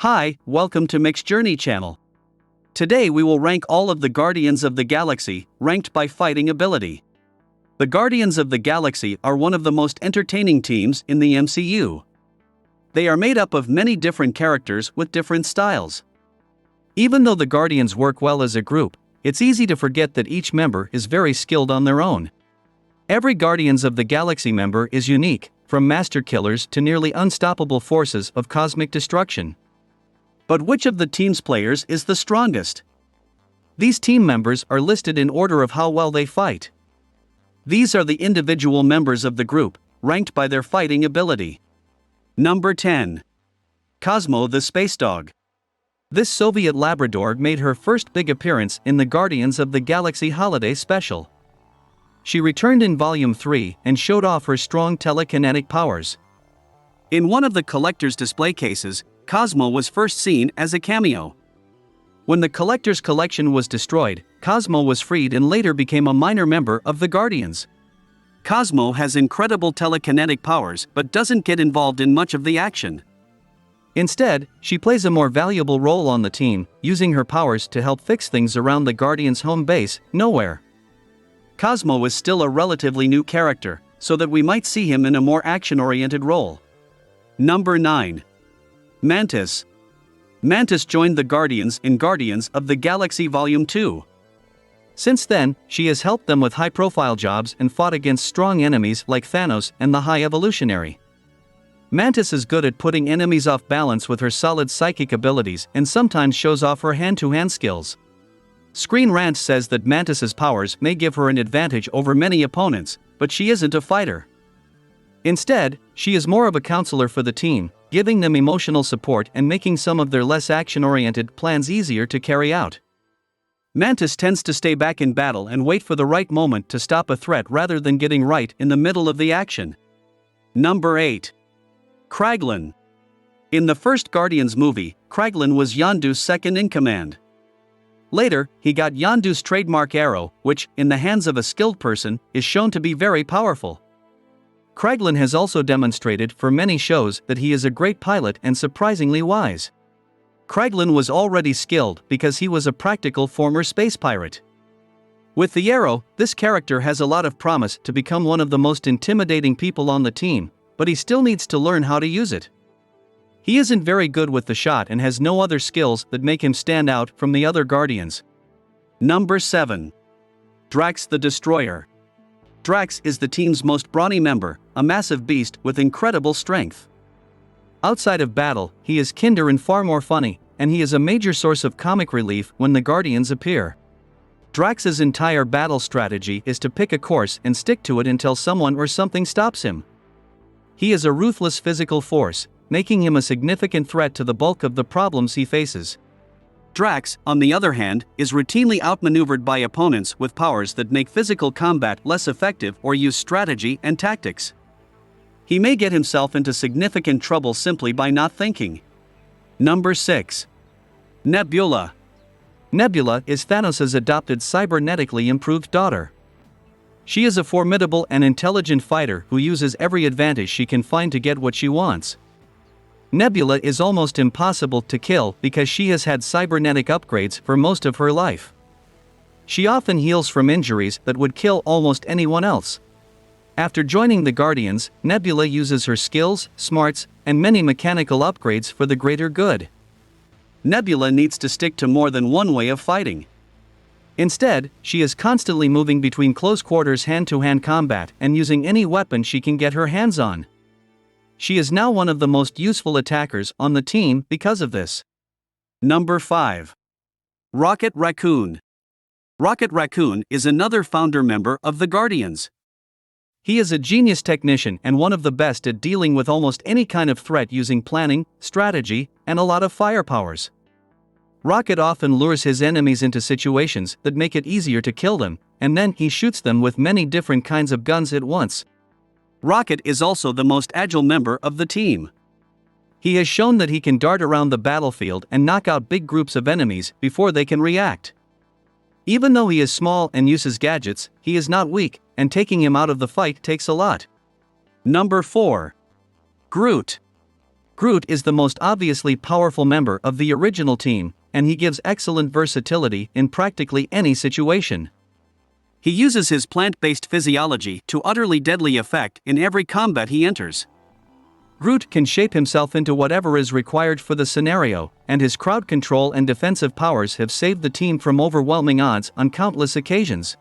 Hi, welcome to Mixed Journey channel. Today we will rank all of the Guardians of the Galaxy, ranked by fighting ability. The Guardians of the Galaxy are one of the most entertaining teams in the MCU. They are made up of many different characters with different styles. Even though the Guardians work well as a group, it's easy to forget that each member is very skilled on their own. Every Guardians of the Galaxy member is unique, from master killers to nearly unstoppable forces of cosmic destruction. But which of the team's players is the strongest? These team members are listed in order of how well they fight. These are the individual members of the group, ranked by their fighting ability. Number 10. Cosmo the Space Dog. This Soviet Labrador made her first big appearance in the Guardians of the Galaxy Holiday Special. She returned in Volume 3 and showed off her strong telekinetic powers. In one of the collector's display cases, Cosmo was first seen as a cameo. When the collector's collection was destroyed, Cosmo was freed and later became a minor member of the Guardians. Cosmo has incredible telekinetic powers but doesn't get involved in much of the action. Instead, she plays a more valuable role on the team, using her powers to help fix things around the Guardians' home base, Nowhere. Cosmo is still a relatively new character, so that we might see him in a more action-oriented role. Number 9. Mantis. Mantis joined the Guardians in Guardians of the Galaxy Volume 2. Since then, she has helped them with high-profile jobs and fought against strong enemies like Thanos and the High Evolutionary. Mantis is good at putting enemies off balance with her solid psychic abilities and sometimes shows off her hand-to-hand skills. Screen Rant says that Mantis's powers may give her an advantage over many opponents, but she isn't a fighter. Instead, she is more of a counselor for the team, giving them emotional support and making some of their less action-oriented plans easier to carry out. Mantis tends to stay back in battle and wait for the right moment to stop a threat rather than getting right in the middle of the action. Number 8. Kraglin. In the first Guardians movie, Kraglin was Yondu's second-in-command. Later, he got Yondu's trademark arrow, which, in the hands of a skilled person, is shown to be very powerful. Kraglin has also demonstrated for many shows that he is a great pilot and surprisingly wise. Kraglin was already skilled because he was a practical former space pirate. With the arrow, this character has a lot of promise to become one of the most intimidating people on the team, but he still needs to learn how to use it. He isn't very good with the shot and has no other skills that make him stand out from the other Guardians. Number 7. Drax the Destroyer. Drax is the team's most brawny member, a massive beast with incredible strength. Outside of battle, he is kinder and far more funny, and he is a major source of comic relief when the Guardians appear. Drax's entire battle strategy is to pick a course and stick to it until someone or something stops him. He is a ruthless physical force, making him a significant threat to the bulk of the problems he faces. Drax, on the other hand, is routinely outmaneuvered by opponents with powers that make physical combat less effective or use strategy and tactics. He may get himself into significant trouble simply by not thinking. Number 6. Nebula. Nebula is Thanos' adopted cybernetically improved daughter. She is a formidable and intelligent fighter who uses every advantage she can find to get what she wants. Nebula is almost impossible to kill because she has had cybernetic upgrades for most of her life. She often heals from injuries that would kill almost anyone else. After joining the Guardians, Nebula uses her skills, smarts, and many mechanical upgrades for the greater good. Nebula needs to stick to more than one way of fighting. Instead, she is constantly moving between close-quarters hand-to-hand combat and using any weapon she can get her hands on. She is now one of the most useful attackers on the team because of this. Number 5. Rocket Raccoon. Rocket Raccoon is another founder member of the Guardians. He is a genius technician and one of the best at dealing with almost any kind of threat using planning, strategy, and a lot of firepowers. Rocket often lures his enemies into situations that make it easier to kill them, and then he shoots them with many different kinds of guns at once. Rocket is also the most agile member of the team. He has shown that he can dart around the battlefield and knock out big groups of enemies before they can react. Even though he is small and uses gadgets, he is not weak, and taking him out of the fight takes a lot. Number 4. Groot. Groot is the most obviously powerful member of the original team, and he gives excellent versatility in practically any situation. He uses his plant-based physiology to utterly deadly effect in every combat he enters. Groot can shape himself into whatever is required for the scenario, and his crowd control and defensive powers have saved the team from overwhelming odds on countless occasions.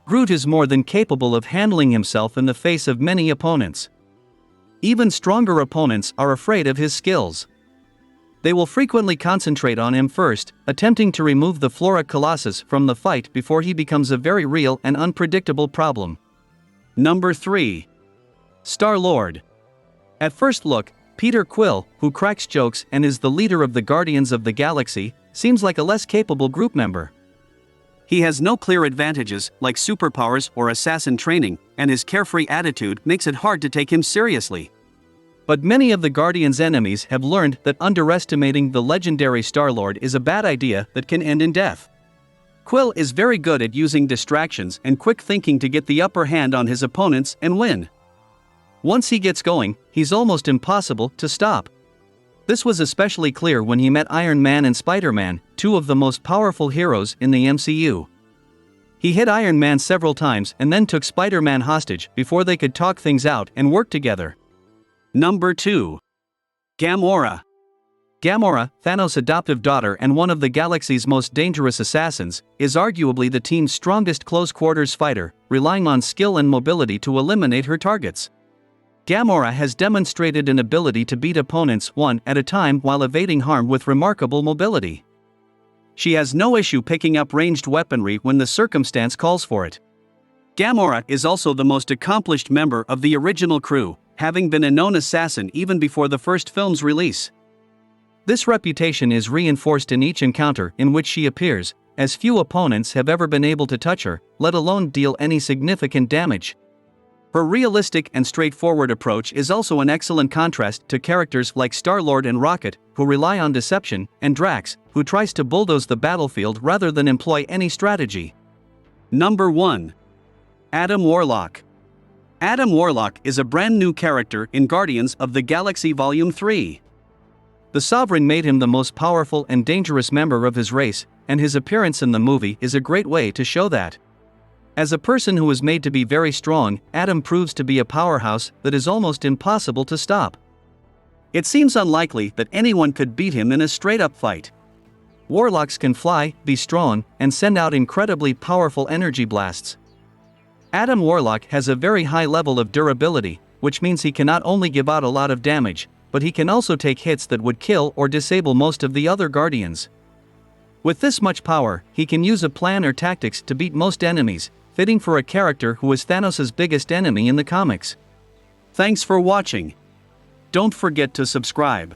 Groot is more than capable of handling himself in the face of many opponents. Even stronger opponents are afraid of his skills. They will frequently concentrate on him first, attempting to remove the Flora Colossus from the fight before he becomes a very real and unpredictable problem. Number 3. Starlord. At first look, Peter Quill, who cracks jokes and is the leader of the Guardians of the Galaxy, seems like a less capable group member. He has no clear advantages, like superpowers or assassin training, and his carefree attitude makes it hard to take him seriously. But many of the Guardians' enemies have learned that underestimating the legendary Starlord is a bad idea that can end in death. Quill is very good at using distractions and quick thinking to get the upper hand on his opponents and win. Once he gets going, he's almost impossible to stop. This was especially clear when he met Iron Man and Spider-Man, two of the most powerful heroes in the MCU. He hit Iron Man several times and then took Spider-Man hostage before they could talk things out and work together. Number 2. Gamora. Gamora, Thanos' adoptive daughter and one of the galaxy's most dangerous assassins, is arguably the team's strongest close-quarters fighter, relying on skill and mobility to eliminate her targets. Gamora has demonstrated an ability to beat opponents one at a time while evading harm with remarkable mobility. She has no issue picking up ranged weaponry when the circumstance calls for it. Gamora is also the most accomplished member of the original crew, having been a known assassin even before the first film's release. This reputation is reinforced in each encounter in which she appears, as few opponents have ever been able to touch her, let alone deal any significant damage. Her realistic and straightforward approach is also an excellent contrast to characters like Starlord and Rocket, who rely on deception, and Drax, who tries to bulldoze the battlefield rather than employ any strategy. Number 1. Adam Warlock. Adam Warlock is a brand new character in Guardians of the Galaxy Volume 3. The Sovereign made him the most powerful and dangerous member of his race, and his appearance in the movie is a great way to show that. As a person who is made to be very strong, Adam proves to be a powerhouse that is almost impossible to stop. It seems unlikely that anyone could beat him in a straight-up fight. Warlocks can fly, be strong, and send out incredibly powerful energy blasts. Adam Warlock has a very high level of durability, which means he can not only give out a lot of damage, but he can also take hits that would kill or disable most of the other Guardians. With this much power, he can use a plan or tactics to beat most enemies, fitting for a character who is Thanos' biggest enemy in the comics. Thanks for watching. Don't forget to subscribe.